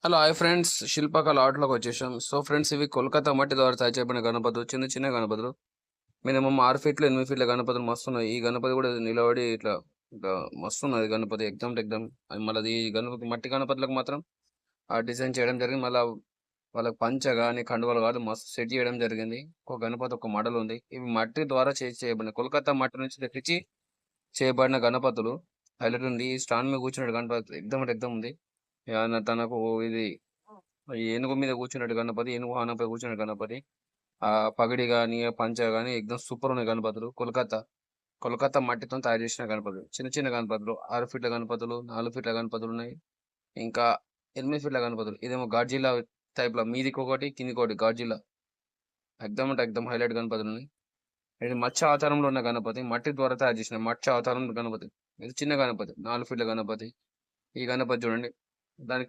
Hello hi friends, శిల్పకళ ఆర్ట్‌లోకి వచ్చేసాం. So friends, ఇవి కోల్‌కతా మట్టి ద్వారా తయారు చేయబడిన గణపతులు. చిన్న చిన్న గణపతులు. మినిమమ్ 6 ఫీట్లు, 8 ఫీట్ల గణపతులు మస్తున్నాయి. ఈ గణపతి కూడా నిలబడి ఇట్లా మస్తున్నది గణపతి. ఎక్దమ్ టు ఎక్దమ్. మళ్ళది ఈ గణపతి మట్టి గణపతులకు మాత్రం ఆ డిజైన్ చేయడం జరిగింది. మళ్ళా వాళ్ళకి పంచ గాని, కండువాలు గాని మస్తు సెట్ చేయడం జరిగింది. ఒక గణపతి ఒక మోడల్ ఉంది. ఇవి మట్టి ద్వారా చేయబడిన కోల్‌కతా మట్టి నుంచి తెప్పించి చేయబడిన గణపతులు. హైలైట్ ఉంది. ఈ స్టాండ్ మీద కూర్చున్నాడు గణపతి. ఎక్దమ్ అంటే ఎక్దమ్ ఉంది. తనకు ఇది ఈ ఏనుగు మీద కూర్చున్నట్టు గణపతి, ఏనుగు వాహనంపై కూర్చున్న గణపతి. పగిడి గాని, పంచ గాని ఎక్దమ్ సూపర్ ఉన్నాయి గణపతులు. కోల్‌కతా మట్టితోని తయారు చేసిన గణపతులు. చిన్న చిన్న గణపతులు. 6 ఫీట్ల గణపతులు, 4 ఫీట్ల గణపతులున్నాయి. ఇంకా 8 ఫీట్ల గణపతులు. ఇదేమో గాడ్జిల్లా టైప్‌లో మీదికొకటి, కిందికొకటి గాడ్జిల్లా. ఎక్దమ్ అంటే ఎక్దమ్ హైలైట్ గణపతులున్నాయి. ఇది మత్స్య అవతారంలో ఉన్న గణపతి. మట్టి ద్వారా తయారు చేసిన మత్స్య అవతారం గణపతి. ఇది చిన్న గణపతి. 4 ఫీట్ల గణపతి. ఈ గణపతి చూడండి. దానికి